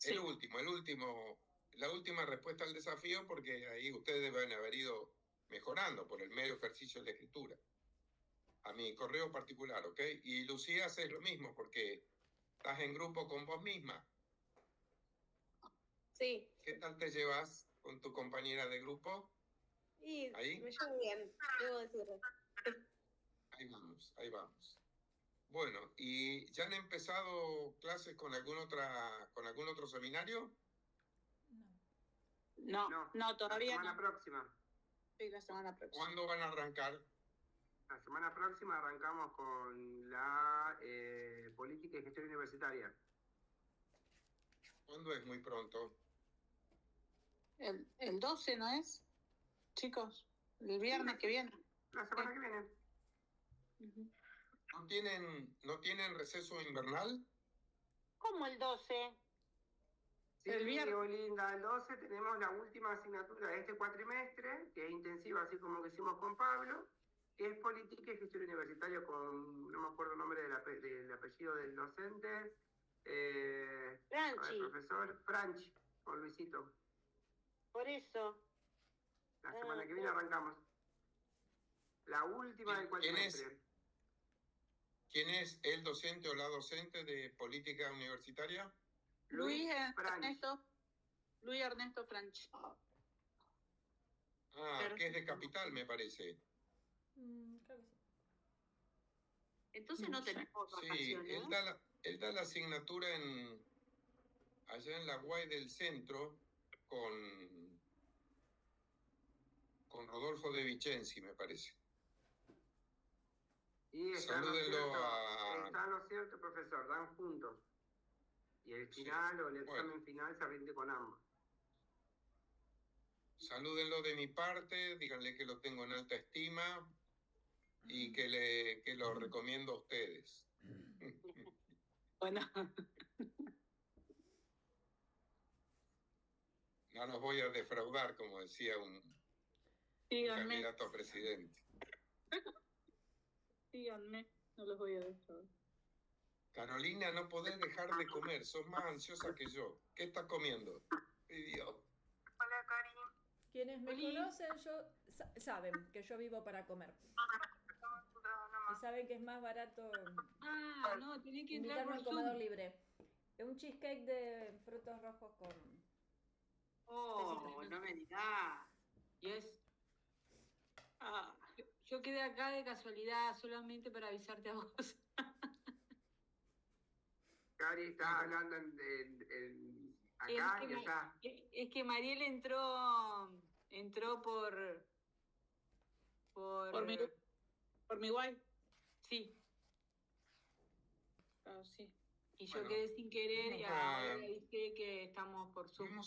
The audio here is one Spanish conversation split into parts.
Sí. La última respuesta al desafío, porque ahí ustedes deben haber ido mejorando por el mero ejercicio de la escritura. A mi correo particular, ¿ok? Y Lucía, haces lo mismo, porque estás en grupo con vos misma. Sí. ¿Qué tal te llevas con tu compañera de grupo? Y ¿Ahí? me llevo bien, debo decirlo. Ahí vamos. Bueno, ¿y ya han empezado clases con algún otro seminario? No, todavía la semana no. próxima. Sí, la semana próxima. ¿Cuándo van a arrancar? La semana próxima arrancamos con la política y gestión universitaria. ¿Cuándo es muy pronto? El 12, ¿no es? Chicos, el viernes que viene. La semana que viene. Uh-huh. ¿No tienen receso invernal? ¿Cómo el 12? Sí, Linda, el 12 tenemos la última asignatura de este cuatrimestre, que es intensiva, así como que hicimos con Pablo, que es política y gestión universitaria con, no me acuerdo el nombre del apellido del docente, Franchi. el profesor Franchi, con Luisito. Por eso. La semana que viene arrancamos. La última del cuatrimestre. ¿Quién es el docente o la docente de política universitaria? Luis Ernesto Franchi. Que es de Capital, me parece. Creo que sí. Entonces no tenemos vacaciones. Sí, él da la asignatura allá en la UAI del centro con Rodolfo De Vicenzi, me parece. Y salúdenlo está lo cierto, profesor, dan juntos. Y el final o el examen final se rinde con ambos. Salúdenlo de mi parte, díganle que lo tengo en alta estima y que lo recomiendo a ustedes. Bueno. No los voy a defraudar, como decía un candidato a presidente. Síganme, no los voy a defraudar. Carolina, no podés dejar de comer, sos más ansiosa que yo. ¿Qué estás comiendo? Idiota. Hola, Cari. Quienes me conocen saben que yo vivo para comer. Y saben que es más barato tenés que invitarme a un comedor libre. Un cheesecake de frutos rojos con... no me digas. Yo quedé acá de casualidad solamente para avisarte a vos. Cari está hablando acá y allá. Es que Mariel entró por mi guay. Sí. Claro, sí. Y yo quedé sin querer y ahora dije que estamos por Zoom.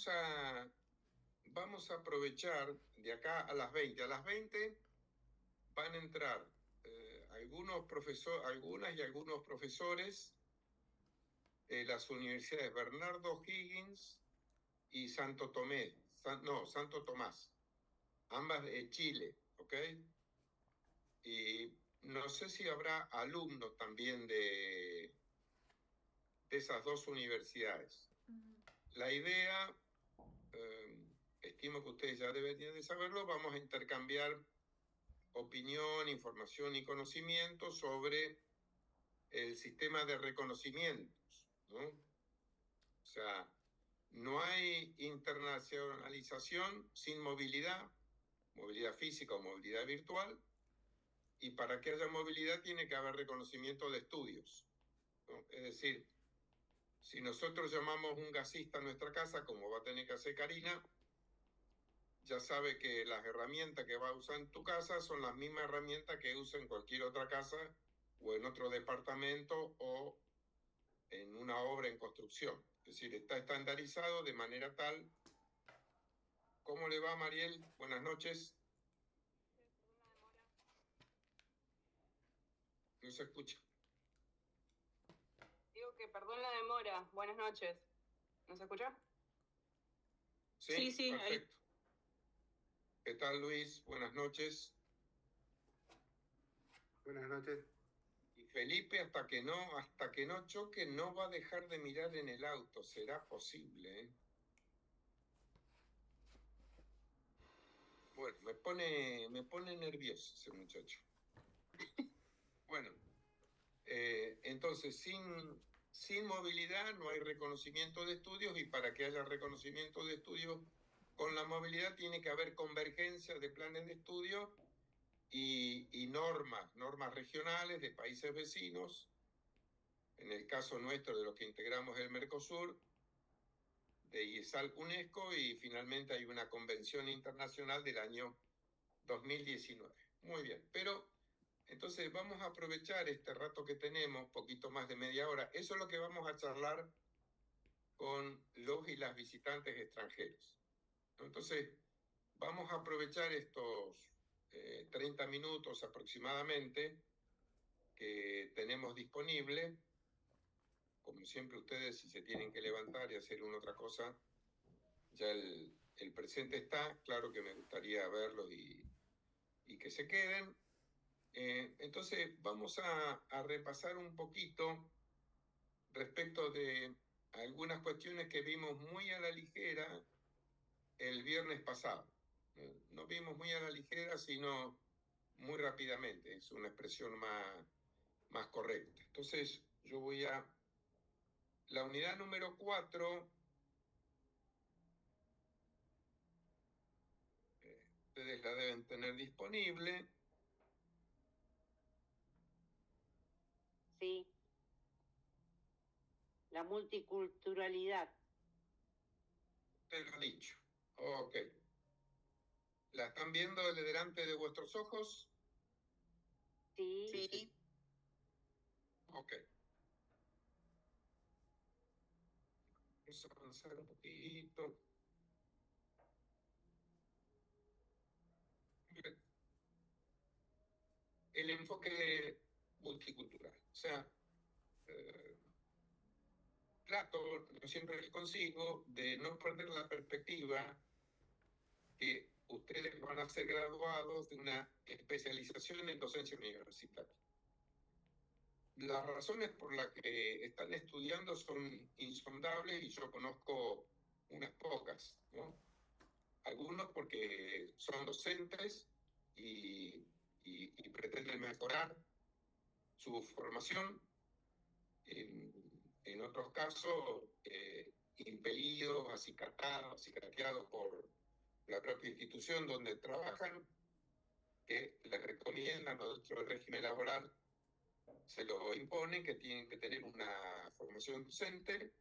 Vamos a aprovechar de acá a las 20. A las 20 van a entrar algunas y algunos profesores de las universidades Bernardo Higgins y Santo Tomás, ambas de Chile, ¿ok? Y no sé si habrá alumnos también de esas dos universidades. La idea, estimo que ustedes ya deberían de saberlo, vamos a intercambiar opinión, información y conocimiento sobre el sistema de reconocimientos, ¿no? O sea, no hay internacionalización sin movilidad física o movilidad virtual, y para que haya movilidad tiene que haber reconocimiento de estudios, ¿no? Es decir, si nosotros llamamos un gasista a nuestra casa, como va a tener que hacer Karina, ya sabe que las herramientas que va a usar en tu casa son las mismas herramientas que usa en cualquier otra casa o en otro departamento o en una obra en construcción. Es decir, está estandarizado de manera tal. ¿Cómo le va, Mariel? Buenas noches. No se escucha. Digo que perdón la demora. Buenas noches. ¿No se escucha? Sí, perfecto. Ahí. ¿Qué tal, Luis? Buenas noches. Buenas noches. Y Felipe, hasta que no choque, no va a dejar de mirar en el auto. ¿Será posible, eh? Bueno, me pone nervioso ese muchacho. Bueno, entonces, sin movilidad no hay reconocimiento de estudios, y para que haya reconocimiento de estudios con la movilidad tiene que haber convergencia de planes de estudio y normas regionales de países vecinos, en el caso nuestro de los que integramos el Mercosur, de IESAL UNESCO, y finalmente hay una convención internacional del año 2019. Muy bien, pero entonces vamos a aprovechar este rato que tenemos, poquito más de media hora. Eso es lo que vamos a charlar con los y las visitantes extranjeros. Entonces, vamos a aprovechar estos 30 minutos aproximadamente que tenemos disponible. Como siempre, ustedes, si se tienen que levantar y hacer una otra cosa, ya el presente está. Claro que me gustaría verlos y que se queden. Entonces, vamos a repasar un poquito respecto de algunas cuestiones que vimos muy a la ligera el viernes pasado. No vimos muy a la ligera, sino muy rápidamente. Es una expresión más correcta. Entonces, yo voy a la unidad número 4. Ustedes la deben tener disponible. Sí. La multiculturalidad. Usted lo ha dicho. Ok. ¿La están viendo delante de vuestros ojos? Sí. Ok. Vamos a avanzar un poquito. Bien. El enfoque multicultural. O sea, trato, yo siempre consigo, de no perder la perspectiva que ustedes van a ser graduados de una especialización en docencia universitaria. Las razones por las que están estudiando son insondables y yo conozco unas pocas, ¿no? Algunos porque son docentes y pretenden mejorar su formación. En otros casos, impelidos, acicateados por la propia institución donde trabajan, que les recomiendan dentro del régimen laboral, se lo imponen, que tienen que tener una formación docente.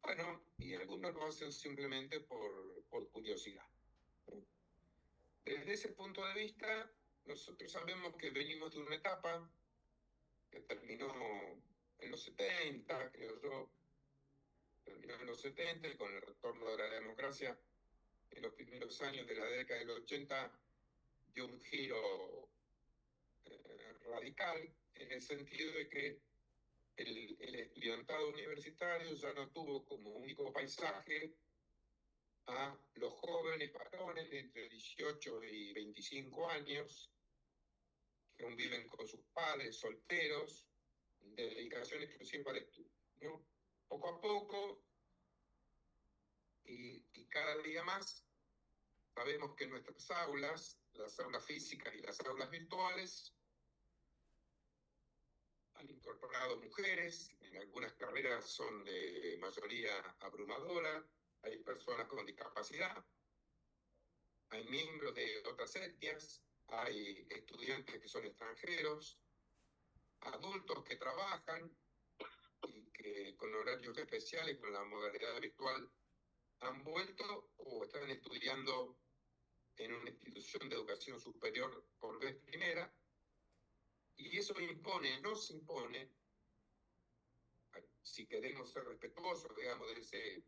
Bueno, y algunos lo hacen simplemente por curiosidad. Desde ese punto de vista, nosotros sabemos que venimos de una etapa que terminó en los 70, creo yo, terminó en los 70, y con el retorno de la democracia en los primeros años de la década del 80 dio un giro radical, en el sentido de que el estudiantado universitario ya no tuvo como único paisaje a los jóvenes varones de entre 18 y 25 años, que aún viven con sus padres, solteros, de dedicación exclusiva al estudio, ¿no? Poco a poco, y cada día más, sabemos que nuestras aulas, las aulas físicas y las aulas virtuales, han incorporado mujeres. En algunas carreras son de mayoría abrumadora, hay personas con discapacidad, hay miembros de otras etnias, hay estudiantes que son extranjeros, adultos que trabajan y que con horarios especiales, con la modalidad virtual, han vuelto o están estudiando en una institución de educación superior por vez primera. Y eso nos impone, si queremos ser respetuosos, digamos, de ese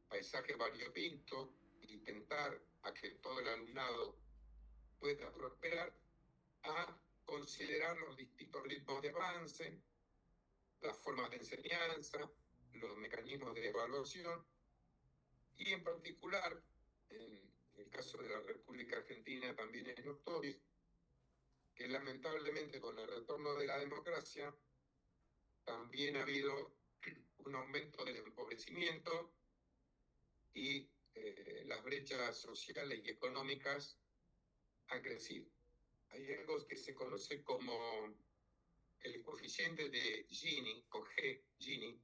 paisaje variopinto, intentar a que todo el alumnado pueda prosperar, a considerar los distintos ritmos de avance, las formas de enseñanza, los mecanismos de evaluación, y en particular, en el caso de la República Argentina también es notorio, que lamentablemente con el retorno de la democracia también ha habido un aumento del empobrecimiento y las brechas sociales y económicas han crecido. Hay algo que se conoce como el coeficiente de Gini, con G, Gini,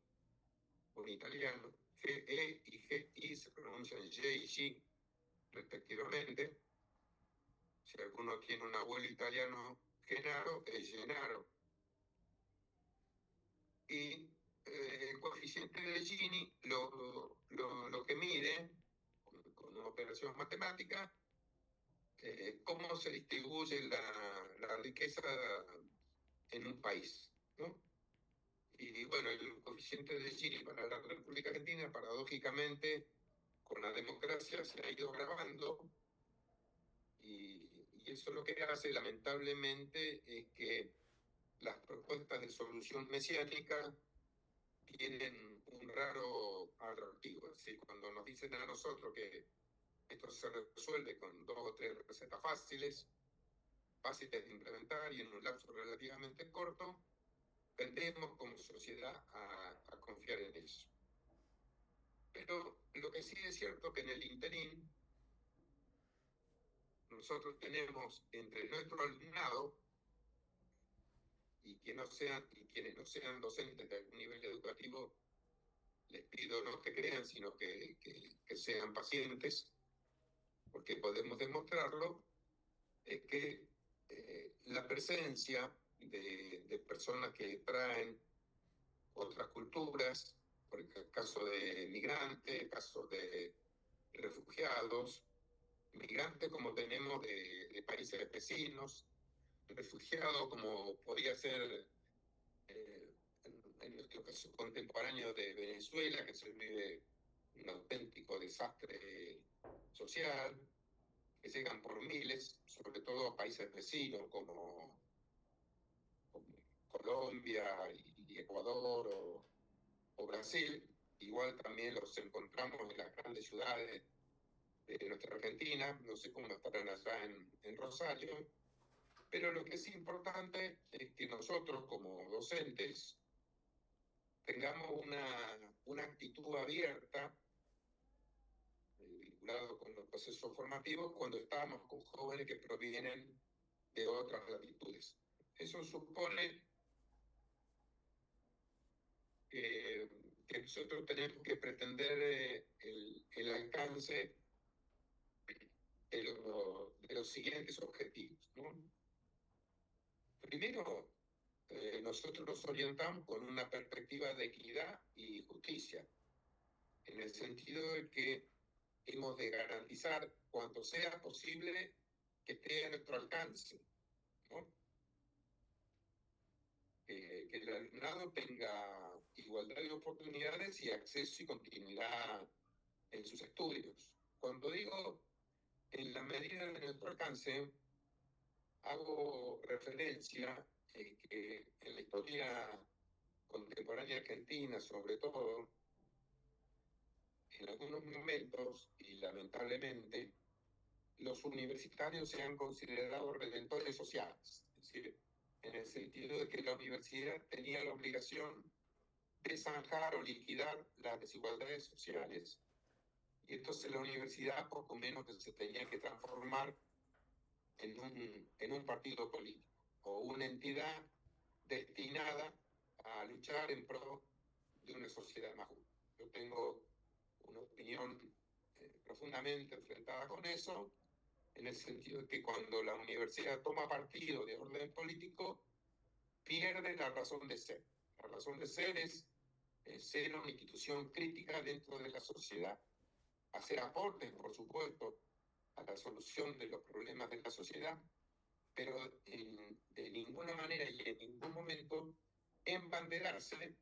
en italiano, GE y GI se pronuncian G y G respectivamente. Si alguno tiene un abuelo italiano, Genaro, es Gennaro. Y el coeficiente de Gini lo que mide, con una operación matemática, cómo se distribuye la riqueza en un país, ¿no? Y bueno, el coeficiente de Gini para la República Argentina, paradójicamente, con la democracia se ha ido agravando, y eso lo que hace, lamentablemente, es que las propuestas de solución mesiánica tienen un raro atractivo. Es decir, cuando nos dicen a nosotros que esto se resuelve con 2 o 3 recetas fáciles de implementar y en un lapso relativamente corto, tendemos como sociedad a confiar en eso. Pero lo que sí es cierto que en el interín nosotros tenemos entre nuestro alumnado y quienes no sean docentes de algún nivel educativo, les pido no que crean, sino que sean pacientes, porque podemos demostrarlo, es que la presencia de personas que traen otras culturas, por el caso de migrantes, caso de refugiados, migrantes como tenemos de países vecinos, refugiados como podría ser en nuestro caso contemporáneo de Venezuela, que se vive un auténtico desastre social, que llegan por miles, sobre todo a países vecinos como Colombia y Ecuador o Brasil. Igual también los encontramos en las grandes ciudades de nuestra Argentina, no sé cómo estarán allá en Rosario, pero lo que es importante es que nosotros como docentes tengamos una actitud abierta, vinculado con los procesos formativos, cuando estamos con jóvenes que provienen de otras latitudes. Eso supone que nosotros tenemos que pretender el alcance de los siguientes objetivos, ¿no? Primero, nosotros nos orientamos con una perspectiva de equidad y justicia, en el sentido de que hemos de garantizar cuanto sea posible que esté a nuestro alcance, ¿no? Que el alumnado tenga igualdad de oportunidades y acceso y continuidad en sus estudios. Cuando digo en la medida de nuestro alcance, hago referencia que en la historia contemporánea argentina, sobre todo, en algunos momentos, y lamentablemente, los universitarios se han considerado redentores sociales, es decir, en el sentido de que la universidad tenía la obligación de zanjar o liquidar las desigualdades sociales. Y entonces la universidad poco menos que se tenía que transformar en un partido político o una entidad destinada a luchar en pro de una sociedad más justa. Yo tengo una opinión profundamente enfrentada con eso, en el sentido de que cuando la universidad toma partido de orden político, pierde la razón de ser. La razón de ser es ser una institución crítica dentro de la sociedad, hacer aportes, por supuesto, a la solución de los problemas de la sociedad, pero de ninguna manera y en ningún momento embanderarse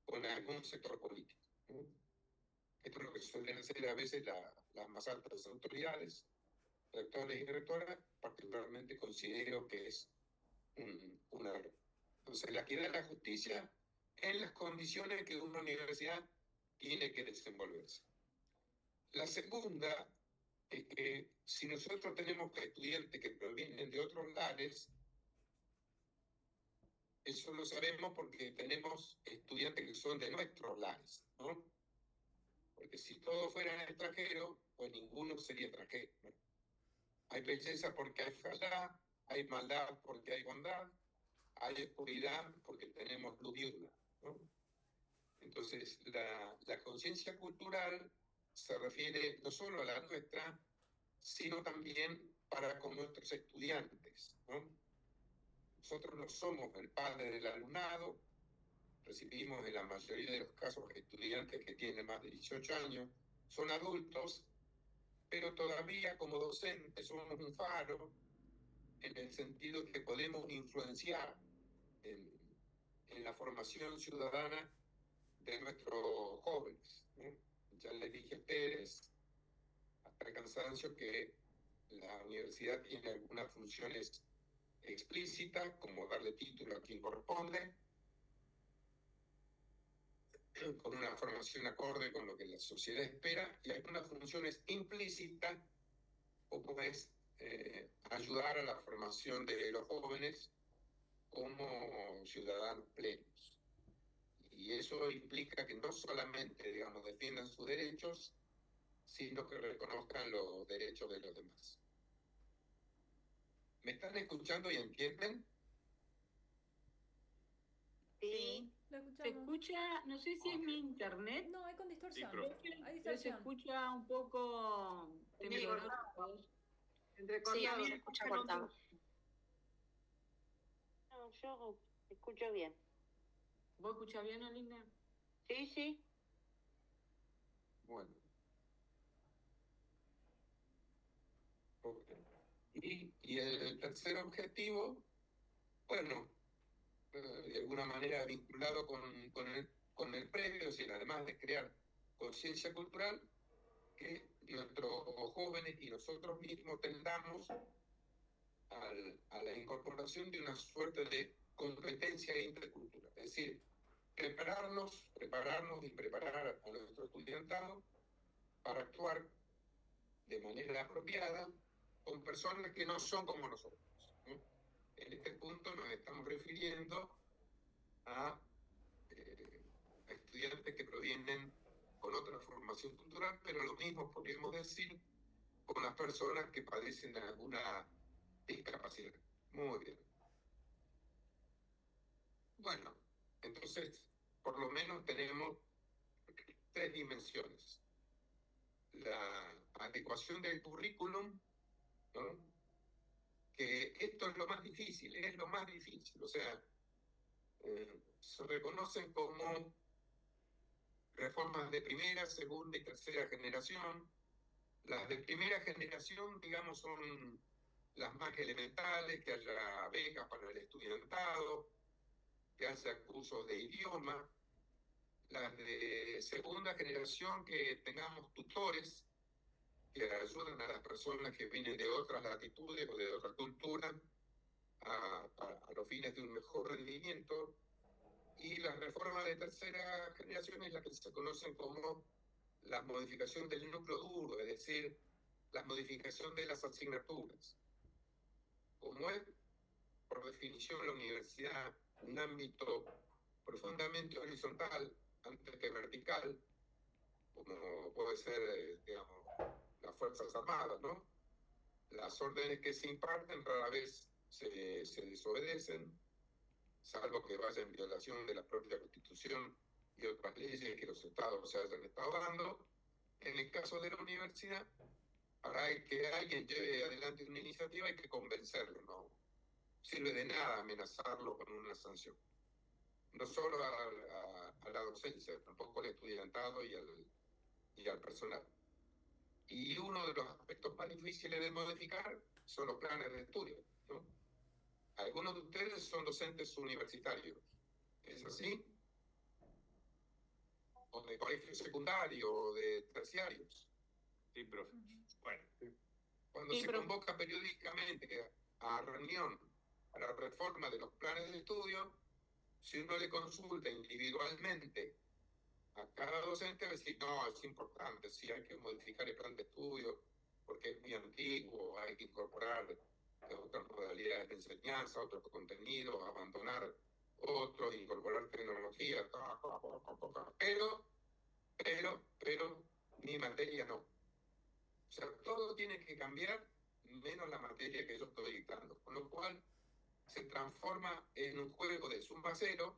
con algún sector político, ¿no? Esto es lo que suelen hacer a veces las más altas autoridades, rectores y rectoras, particularmente considero que es un error. Entonces, la equidad y la justicia en las condiciones que una universidad tiene que desenvolverse. La segunda es que si nosotros tenemos estudiantes que provienen de otros lares, Eso lo sabemos porque tenemos estudiantes que son de nuestros lares, ¿no? Porque si todos fueran extranjeros, pues ninguno sería extranjero, ¿no? Hay belleza porque hay fealdad, hay maldad porque hay bondad, hay oscuridad porque tenemos luz diurna, ¿no? Entonces, la conciencia cultural se refiere no solo a la nuestra, sino también para con nuestros estudiantes, ¿no? Nosotros no somos el padre del alumnado, recibimos en la mayoría de los casos estudiantes que tienen más de 18 años, son adultos, pero todavía como docentes somos un faro en el sentido que podemos influenciar en la formación ciudadana de nuestros jóvenes, ¿no? Ya le dije a ustedes, hasta el cansancio, que la universidad tiene algunas funciones explícitas, como darle título a quien corresponde, con una formación acorde con lo que la sociedad espera, y algunas funciones implícitas, como es ayudar a la formación de los jóvenes como ciudadanos plenos. Y eso implica que no solamente, digamos, defiendan sus derechos, sino que reconozcan los derechos de los demás. ¿Me están escuchando y entienden? Sí. Lo Se escuchamos. escucha, no sé si es mi internet, No, hay con distorsión. Sí, profe. Hay pero se distorsión. escucha un poco tembloroso. Sí, a mí me escucha cortado. No, yo escucho bien. ¿Vos escuchás bien, Olinda? Sí, sí. Bueno. Y el tercer objetivo, bueno, de alguna manera vinculado con el previo, es decir, además de crear conciencia cultural, que nuestros jóvenes y nosotros mismos tendamos a la incorporación de una suerte de competencia intercultural, es decir, prepararnos y preparar a nuestro estudiantado para actuar de manera apropiada con personas que no son como nosotros, ¿no? En este punto nos estamos refiriendo a estudiantes que provienen con otra formación cultural, pero lo mismo podríamos decir con las personas que padecen de alguna discapacidad. Muy bien. Bueno, entonces, por lo menos tenemos 3 dimensiones. La adecuación del currículum, ¿no? Que esto es lo más difícil, o sea, se reconocen como reformas de primera, segunda y tercera generación. Las de primera generación, digamos, son las más elementales, que haya becas para el estudiantado, que haya cursos de idioma. Las de segunda generación, que tengamos tutores que ayuden a las personas que vienen de otras latitudes o de otra cultura a los fines de un mejor rendimiento. Y la reforma de tercera generación es la que se conocen como la modificación del núcleo duro, es decir, la modificación de las asignaturas. Como es, por definición, la universidad un ámbito profundamente horizontal antes que vertical, como puede ser, digamos, las Fuerzas Armadas, ¿no? Las órdenes que se imparten rara vez se desobedecen, salvo que vaya en violación de la propia Constitución y otras leyes que los estados se hayan estado dando. En el caso de la universidad, para que alguien lleve adelante una iniciativa hay que convencerlo, no sirve de nada amenazarlo con una sanción. No solo a la docencia, tampoco al estudiantado y al personal. Y uno de los aspectos más difíciles de modificar son los planes de estudio, ¿no? Algunos de ustedes son docentes universitarios, ¿es así? O de colegios secundarios o de terciarios. Sí, profe. Bueno, cuando se convoca periódicamente a reunión a la reforma de los planes de estudio, si uno le consulta individualmente a cada docente, va a decir, no, es importante, sí hay que modificar el plan de estudio porque es muy antiguo, hay que incorporar otras modalidades de enseñanza, otros contenidos, abandonar otros incorporar tecnología, pero mi materia no. O sea, todo tiene que cambiar menos la materia que yo estoy dictando, con lo cual se transforma en un juego de suma cero,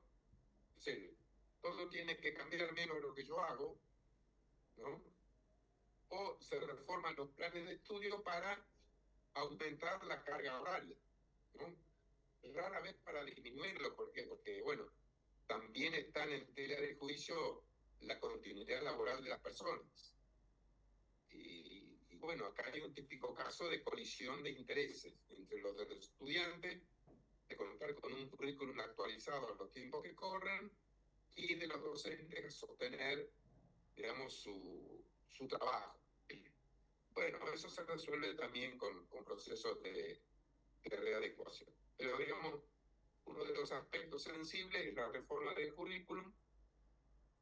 es decir, todo tiene que cambiar menos lo que yo hago, ¿no? O se reforman los planes de estudio para aumentar la carga horaria, ¿no? Rara vez para disminuirlo, ¿por qué? Porque, bueno, también están en tela de juicio la continuidad laboral de las personas. Y bueno, acá hay un típico caso de colisión de intereses entre los de los estudiantes, de contar con un currículum actualizado a los tiempos que corren, y de los docentes sostener, digamos, su trabajo. Bueno, eso se resuelve también con procesos de readecuación. Pero, digamos, uno de los aspectos sensibles es la reforma del currículum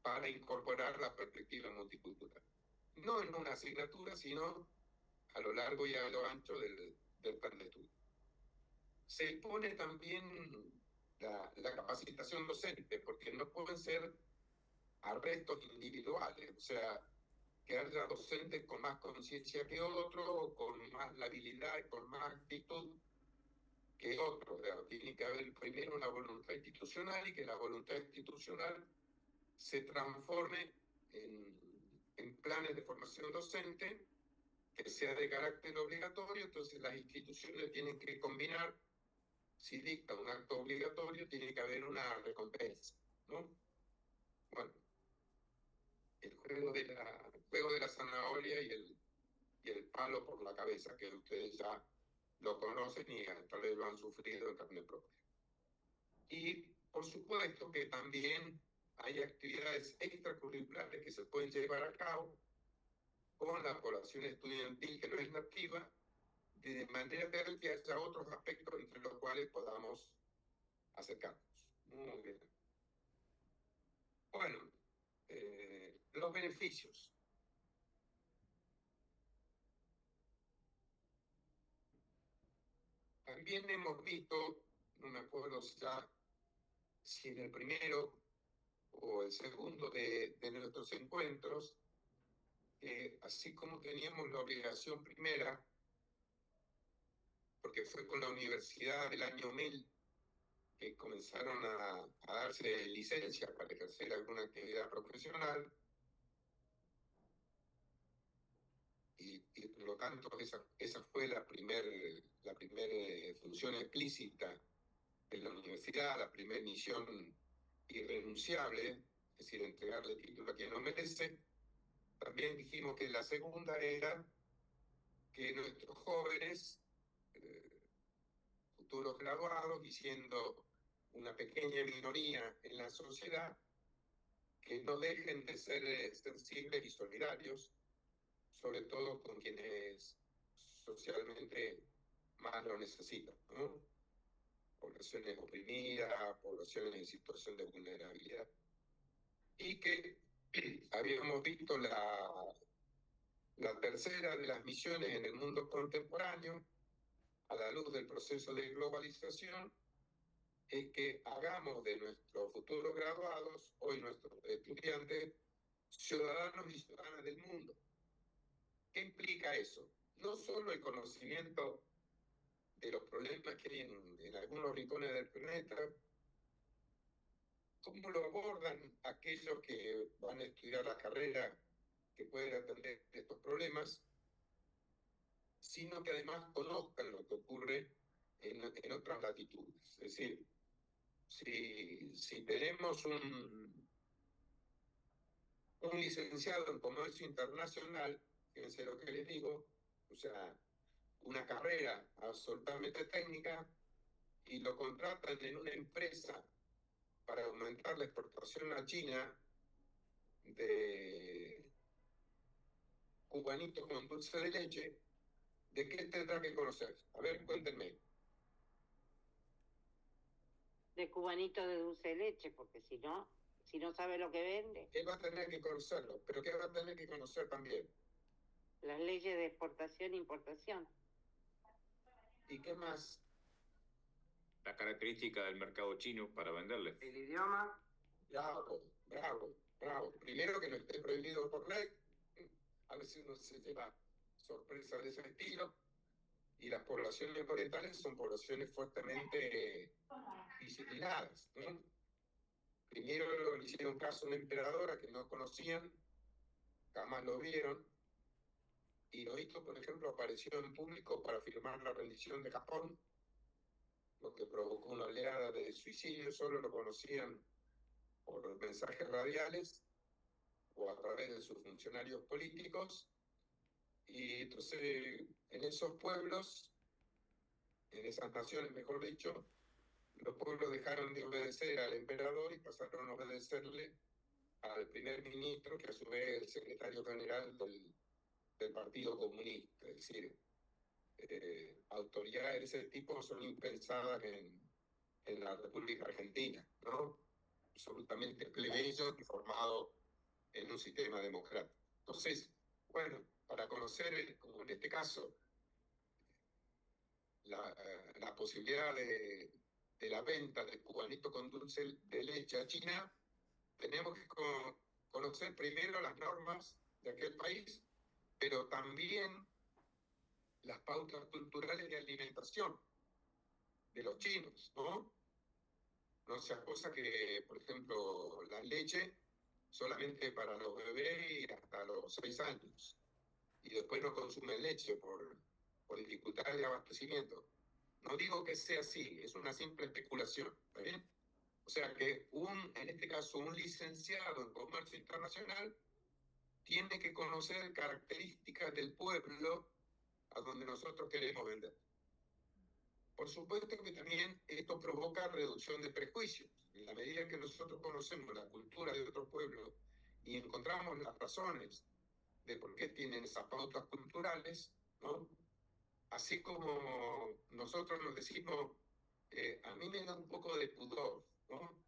para incorporar la perspectiva multicultural. No en una asignatura, sino a lo largo y a lo ancho del plan de estudio. Se impone también la capacitación docente, porque no pueden ser arrestos individuales, o sea, que haya docentes con más conciencia que otro, con más habilidad y con más actitud que otro. O sea, tiene que haber primero una voluntad institucional, y que la voluntad institucional se transforme en planes de formación docente que sea de carácter obligatorio. Entonces las instituciones tienen que combinar, si dicta un acto obligatorio, tiene que haber una recompensa, ¿no? Bueno, el juego de la zanahoria y el palo por la cabeza, que ustedes ya lo conocen y tal vez lo han sufrido en carne propia. Y por supuesto que también hay actividades extracurriculares que se pueden llevar a cabo con la población estudiantil que no es nativa, de manera tal que haya otros aspectos entre los cuales podamos acercarnos. Muy bien. Bueno, los beneficios. También hemos visto, no me acuerdo ya si en el primero o el segundo de nuestros encuentros, así como teníamos la obligación primera, porque fue con la universidad del año 1000 que comenzaron a darse licencias para ejercer alguna actividad profesional, y por lo tanto esa fue la primera función explícita de la universidad, la primera misión irrenunciable, es decir, entregarle el título a quien lo merece. También dijimos que la segunda era que nuestros jóvenes, futuros graduados, y siendo una pequeña minoría en la sociedad, que no dejen de ser sensibles y solidarios, sobre todo con quienes socialmente más lo necesitan, ¿no? Poblaciones oprimidas, poblaciones en situación de vulnerabilidad. Y que habíamos visto la tercera de las misiones en el mundo contemporáneo, a la luz del proceso de globalización, es que hagamos de nuestros futuros graduados, hoy nuestros estudiantes, ciudadanos y ciudadanas del mundo. ¿Qué implica eso? No solo el conocimiento de los problemas que hay en algunos rincones del planeta, cómo lo abordan aquellos que van a estudiar la carrera que pueden atender estos problemas, sino que además conozcan lo que ocurre en otras latitudes. Es decir, si tenemos un licenciado en comercio internacional, fíjense lo que les digo, o sea, una carrera absolutamente técnica, y lo contratan en una empresa para aumentar la exportación a China de cubanitos con dulce de leche, ¿de qué tendrá que conocer? A ver, cuéntenme. De cubanito de dulce de leche, porque si no sabe lo que vende. Él va a tener que conocerlo, pero ¿qué va a tener que conocer también? Las leyes de exportación e importación. ¿Y qué más? la característica del mercado chino para venderles. El idioma. Bravo. Primero que no esté prohibido por ley. A veces uno se lleva sorpresas de ese estilo. Y las poblaciones orientales son poblaciones fuertemente disciplinadas, ¿no? Primero le hicieron caso a una emperadora que no conocían, jamás lo vieron. Hirohito, por ejemplo, apareció en público para firmar la rendición de Japón, lo que provocó una oleada de suicidios. Solo lo conocían por mensajes radiales o a través de sus funcionarios políticos. Y entonces, en esos pueblos, en esas naciones, mejor dicho, los pueblos dejaron de obedecer al emperador y pasaron a obedecerle al primer ministro, que a su vez es el secretario general del Partido Comunista. Es decir, autoridades de ese tipo son impensadas en la República Argentina, ¿no? Absolutamente plebeyos y formados en un sistema democrático. Entonces, bueno, para conocer, como en este caso, la posibilidad de la venta del cubanito con dulce de leche a China, tenemos que conocer primero las normas de aquel país, pero también las pautas culturales de alimentación de los chinos, ¿no? No sea cosa que, por ejemplo, la leche solamente para los bebés y hasta los 6 años, y después no consumen leche por dificultades de abastecimiento. No digo que sea así, es una simple especulación, ¿está bien? O sea que en este caso, un licenciado en comercio internacional tiene que conocer características del pueblo a donde nosotros queremos vender. Por supuesto que también esto provoca reducción de prejuicios. En la medida que nosotros conocemos la cultura de otro pueblo y encontramos las razones de por qué tienen esas pautas culturales, ¿no? Así como nosotros nos decimos, a mí me da un poco de pudor, ¿no?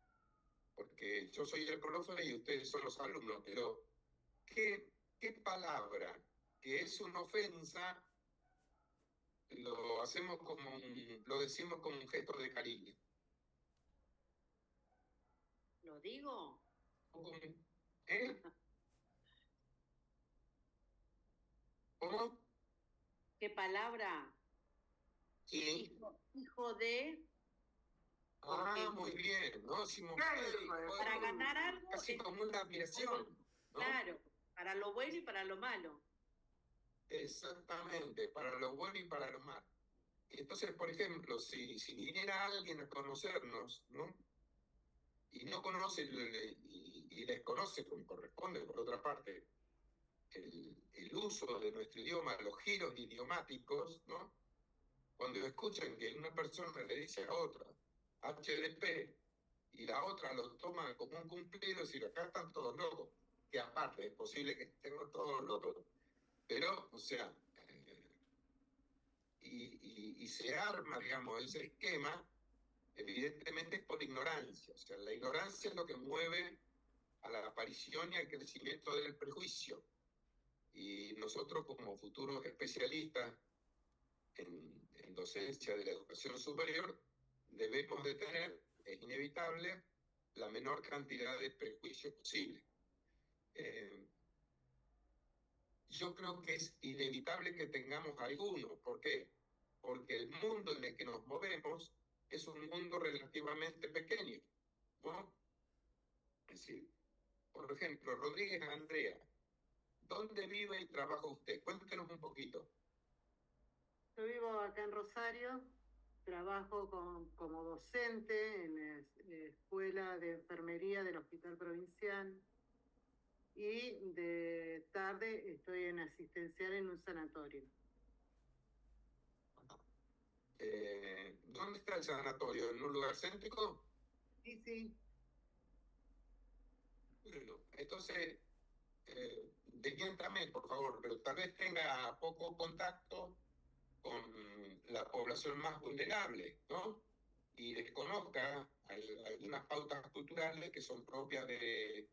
Porque yo soy el profe y ustedes son los alumnos, pero ¿qué palabra que es una ofensa lo decimos como un gesto de cariño? ¿Lo digo? ¿Eh? ¿Cómo? ¿Qué palabra? Sí. Hijo de... Ah, muy bien, ¿no? Para ganar algo... Casi como una admiración, ¿no? Claro, para lo bueno y para lo malo. Exactamente, para lo bueno y para lo malo. Entonces, por ejemplo, si viniera alguien a conocernos, ¿no? Y no conoce y desconoce, como corresponde, por otra parte, el uso de nuestro idioma, los giros idiomáticos, ¿no? Cuando escuchan que una persona le dice a otra HDP y la otra lo toma como un cumplido, es decir, acá están todos locos, que aparte es posible que estemos todos locos, pero, o sea, y se arma, digamos, ese esquema, evidentemente es por ignorancia. O sea, la ignorancia es lo que mueve a la aparición y al crecimiento del prejuicio. Y nosotros, como futuros especialistas en docencia de la educación superior, debemos de tener, es inevitable, la menor cantidad de prejuicios posible. Yo creo que es inevitable que tengamos algunos. ¿Por qué? Porque el mundo en el que nos movemos es un mundo relativamente pequeño, ¿no? Es decir, por ejemplo, Rodríguez Andrea, ¿dónde vive y trabaja usted? Cuéntenos un poquito. Yo vivo acá en Rosario, trabajo como docente en la escuela de enfermería del Hospital Provincial y de tarde estoy en asistencial en un sanatorio. ¿Dónde está el sanatorio? ¿En un lugar céntrico? Sí, sí. Bueno, entonces, desmiéntame, por favor, pero tal vez tenga poco contacto con la población más vulnerable, ¿no? Y desconozca algunas pautas culturales que son propias de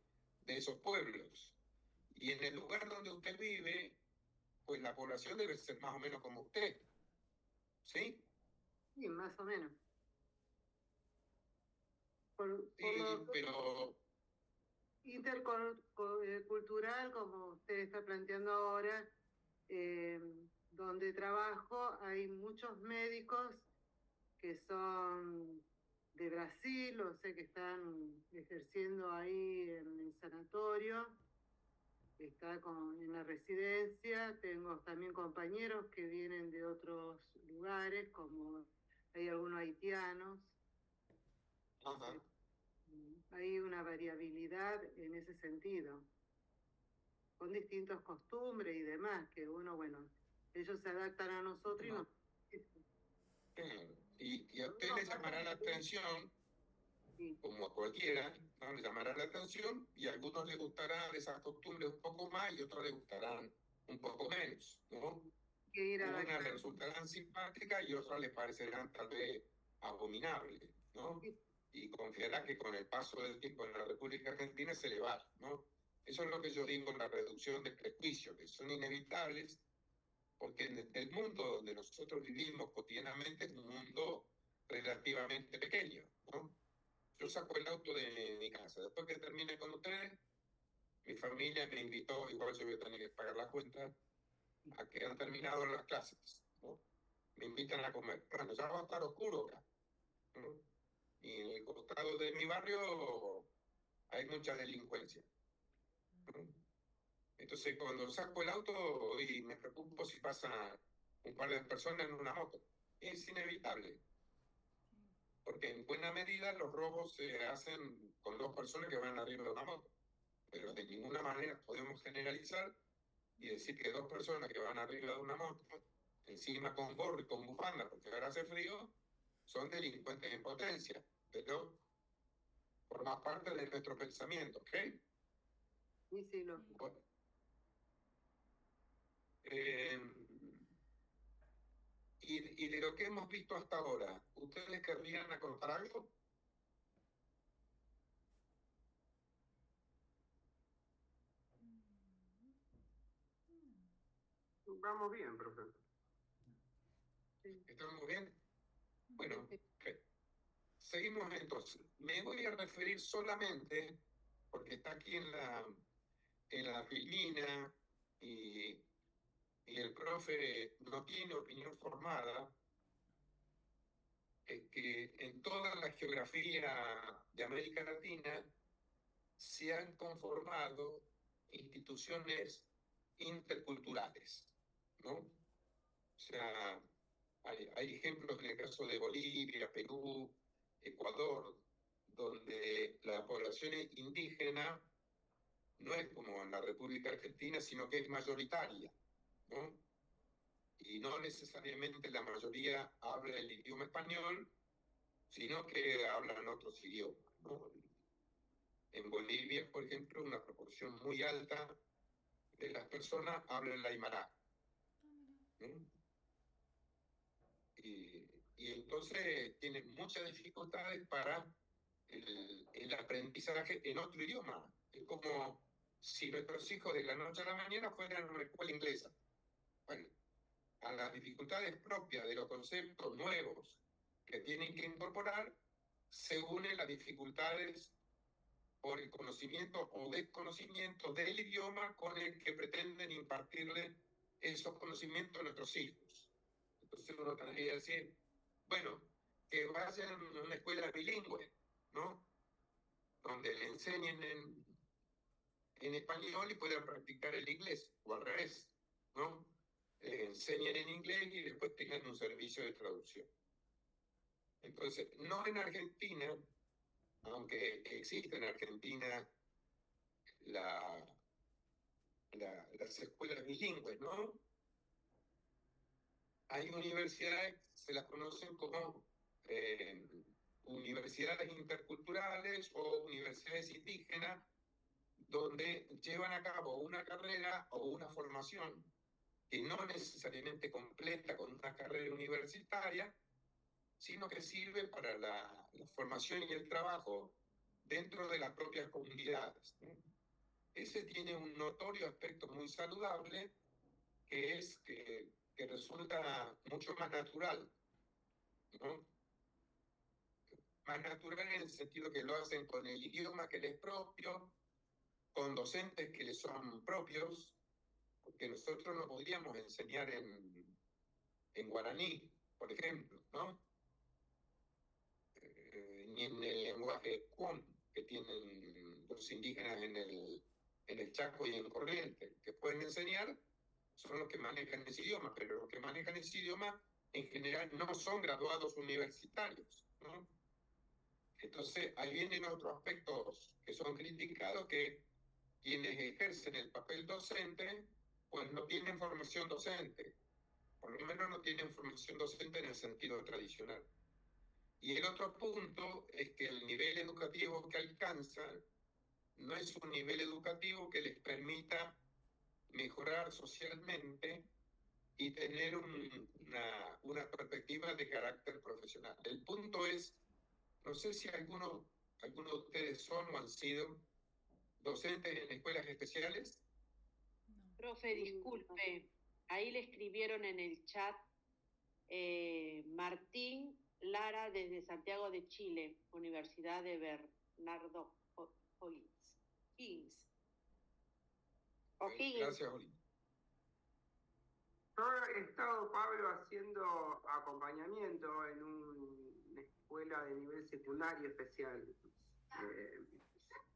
esos pueblos. Y en el lugar donde usted vive, pues la población debe ser más o menos como usted, ¿sí? Sí, más o menos. Sí, pero intercultural, como usted está planteando ahora, donde trabajo, hay muchos médicos que son de Brasil, o sea, que están ejerciendo ahí en el sanatorio, está en la residencia. Tengo también compañeros que vienen de otros lugares, como hay algunos haitianos. ajá. Hay una variabilidad en ese sentido, con distintas costumbres y demás, que uno, bueno, ellos se adaptan a nosotros y nos... Y a usted le llamará la atención, Sí. como a cualquiera, ¿no? Le llamará la atención y a algunos les gustarán esas costumbres un poco más y a otros les gustarán un poco menos, ¿no? Que ir a Unas les resultarán simpáticas y otras les parecerán tal vez abominables, ¿no? Y confiará que con el paso del tiempo en la República Argentina se le va, ¿no? Eso es lo que yo digo, la reducción de prejuicios, que son inevitables, porque el mundo donde nosotros vivimos cotidianamente es un mundo relativamente pequeño, ¿no? Yo saco el auto de mi casa, después que termine con ustedes, mi familia me invitó, igual yo voy a tener que pagar la cuenta, a que han terminado las clases, ¿no? Me invitan a comer. Bueno, ya va a estar oscuro acá, ¿no? Y en el costado de mi barrio hay mucha delincuencia, ¿no? Entonces, cuando saco el auto y me preocupo si pasa un par de personas en una moto, es inevitable, porque en buena medida los robos se hacen con dos personas que van arriba de una moto, pero de ninguna manera podemos generalizar y decir que dos personas que van arriba de una moto, encima con gorro y con bufanda, porque ahora hace frío, son delincuentes en potencia, pero forma parte de nuestro pensamiento, ¿ok? Sí, sí, lo... Bueno. Y de lo que hemos visto hasta ahora, ¿ustedes querrían acotar algo? Vamos bien, profesor. ¿Estamos bien? Bueno, seguimos entonces. Me voy a referir solamente, porque está aquí en la filmina y el profe no tiene opinión formada, es que en toda la geografía de América Latina se han conformado instituciones interculturales, ¿no? O sea, hay ejemplos en el caso de Bolivia, Perú, Ecuador, donde la población indígena no es como en la República Argentina, sino que es mayoritaria, ¿no? Y no necesariamente la mayoría habla el idioma español, sino que hablan otros idiomas, ¿no? En Bolivia, por ejemplo, una proporción muy alta de las personas hablan el aymara, ¿no? Y entonces tienen muchas dificultades para el aprendizaje en otro idioma. Es como si nuestros hijos de la noche a la mañana fueran a una escuela inglesa. Bueno, a las dificultades propias de los conceptos nuevos que tienen que incorporar, se unen las dificultades por el conocimiento o desconocimiento del idioma con el que pretenden impartirle esos conocimientos a nuestros hijos. Entonces uno tendría que decir, bueno, que vayan a una escuela bilingüe, ¿no? Donde le enseñen en español y puedan practicar el inglés, o al revés, ¿no? Enseñen en inglés y después tengan un servicio de traducción. Entonces, no en Argentina, aunque existe en Argentina las escuelas bilingües, ¿no? Hay universidades, se las conocen como universidades interculturales o universidades indígenas, donde llevan a cabo una carrera o una formación que no necesariamente completa con una carrera universitaria, sino que sirve para la formación y el trabajo dentro de las propias comunidades, ¿no? Ese tiene un notorio aspecto muy saludable, que es que resulta mucho más natural, ¿no? más natural en el sentido que lo hacen con el idioma que les es propio, con docentes que les son propios, porque nosotros no podríamos enseñar en guaraní, por ejemplo, ¿no? Ni en el lenguaje Kwon que tienen los indígenas en el Chaco y en Corrientes, que pueden enseñar, son los que manejan ese idioma, pero los que manejan ese idioma en general no son graduados universitarios, ¿no? Entonces, ahí vienen otros aspectos que son criticados, que quienes ejercen el papel docente, pues no tienen formación docente, por lo menos no tienen formación docente en el sentido tradicional. Y el otro punto es que el nivel educativo que alcanzan no es un nivel educativo que les permita mejorar socialmente y tener una perspectiva de carácter profesional. El punto es, no sé si alguno de ustedes son o han sido docentes en escuelas especiales. Profe, disculpe, ahí le escribieron en el chat Martín Lara desde Santiago de Chile, Universidad de Bernardo Higgins. Gracias, Oli. Yo he estado, Pablo, haciendo acompañamiento en una escuela de nivel secundario especial.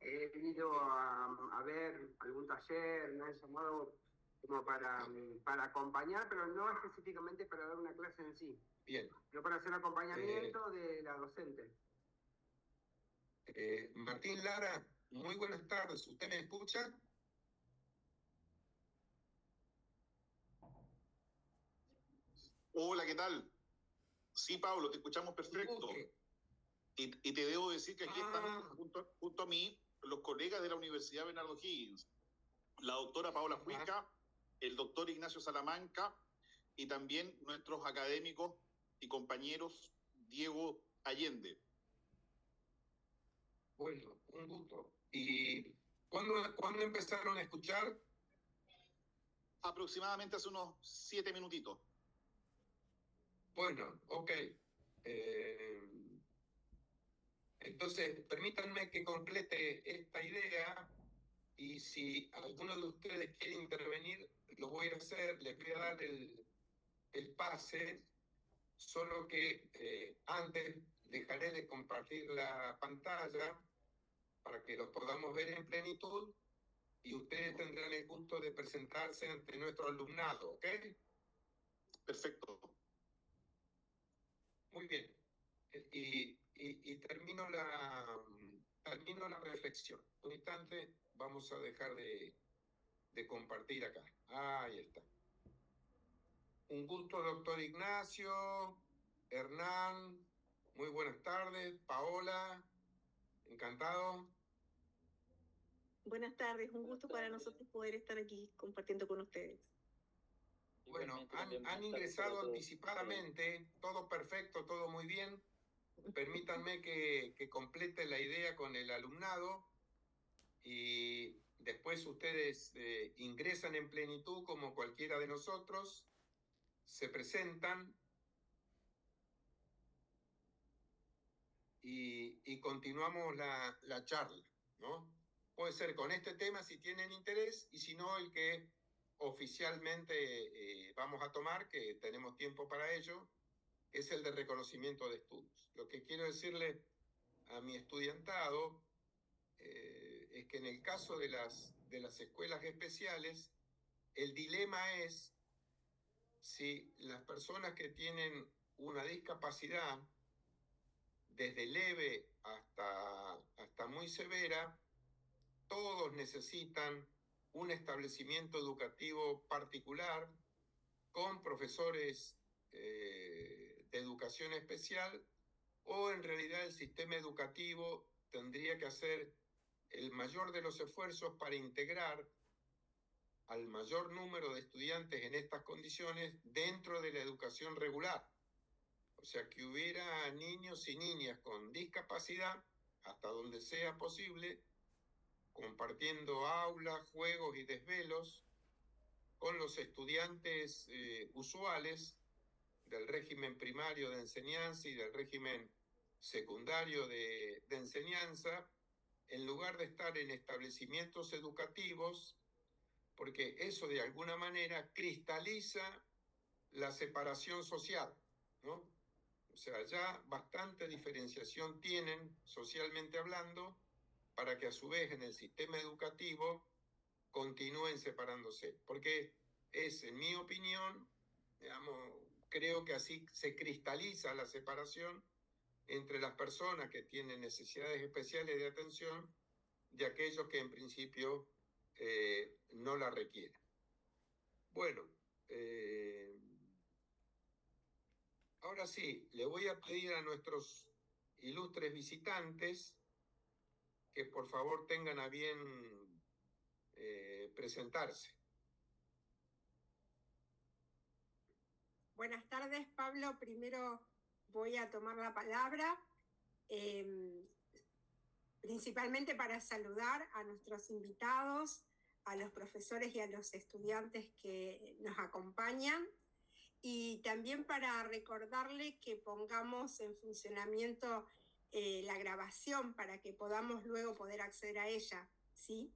He ido a ver algún taller, me han llamado como para acompañar, pero no específicamente para dar una clase en sí. Bien. Yo para hacer acompañamiento de la docente. Martín Lara, muy buenas tardes. ¿Usted me escucha? Hola, ¿qué tal? Sí, Pablo, te escuchamos perfecto. Y te debo decir que aquí están junto a mí los colegas de la Universidad Bernardo Higgins, la doctora Paola Huica, el doctor Ignacio Salamanca y también nuestros académicos y compañeros Diego Allende. Bueno, un gusto. ¿Y cuándo empezaron a escuchar? Aproximadamente hace unos 7 minutitos. Bueno, ok. Entonces, permítanme que complete esta idea y si alguno de ustedes quiere intervenir, lo voy a hacer, les voy a dar el pase, solo que antes dejaré de compartir la pantalla para que los podamos ver en plenitud y ustedes tendrán el gusto de presentarse ante nuestro alumnado, ¿ok? Perfecto. Muy bien. Y termino la reflexión. Un instante, vamos a dejar de compartir acá. Ahí está. Un gusto, doctor Ignacio, Hernán, muy buenas tardes. Paola, encantado. Buenas tardes, un gusto para nosotros poder estar aquí compartiendo con ustedes. Bueno, han ingresado anticipadamente, todo perfecto, todo muy bien. Permítanme que complete la idea con el alumnado y después ustedes ingresan en plenitud como cualquiera de nosotros, se presentan y continuamos la charla, ¿no? Puede ser con este tema si tienen interés y si no el que oficialmente vamos a tomar, que tenemos tiempo para ello, es el de reconocimiento de estudios. Lo que quiero decirle a mi estudiantado es que en el caso de las escuelas especiales, el dilema es si las personas que tienen una discapacidad, desde leve hasta muy severa, todos necesitan un establecimiento educativo particular con profesores de educación especial, o en realidad el sistema educativo tendría que hacer el mayor de los esfuerzos para integrar al mayor número de estudiantes en estas condiciones dentro de la educación regular. O sea, que hubiera niños y niñas con discapacidad, hasta donde sea posible, compartiendo aulas, juegos y desvelos con los estudiantes usuales del régimen primario de enseñanza y del régimen secundario de enseñanza, en lugar de estar en establecimientos educativos, porque eso de alguna manera cristaliza la separación social, ¿no? O sea, ya bastante diferenciación tienen socialmente hablando para que a su vez en el sistema educativo continúen separándose, porque es, en mi opinión, digamos, creo que así se cristaliza la separación entre las personas que tienen necesidades especiales de atención de aquellos que en principio no la requieren. Bueno, ahora sí, le voy a pedir a nuestros ilustres visitantes que por favor tengan a bien presentarse. Buenas tardes, Pablo. Primero voy a tomar la palabra, principalmente para saludar a nuestros invitados, a los profesores y a los estudiantes que nos acompañan, y también para recordarle que pongamos en funcionamiento la grabación para que podamos luego poder acceder a ella, ¿sí?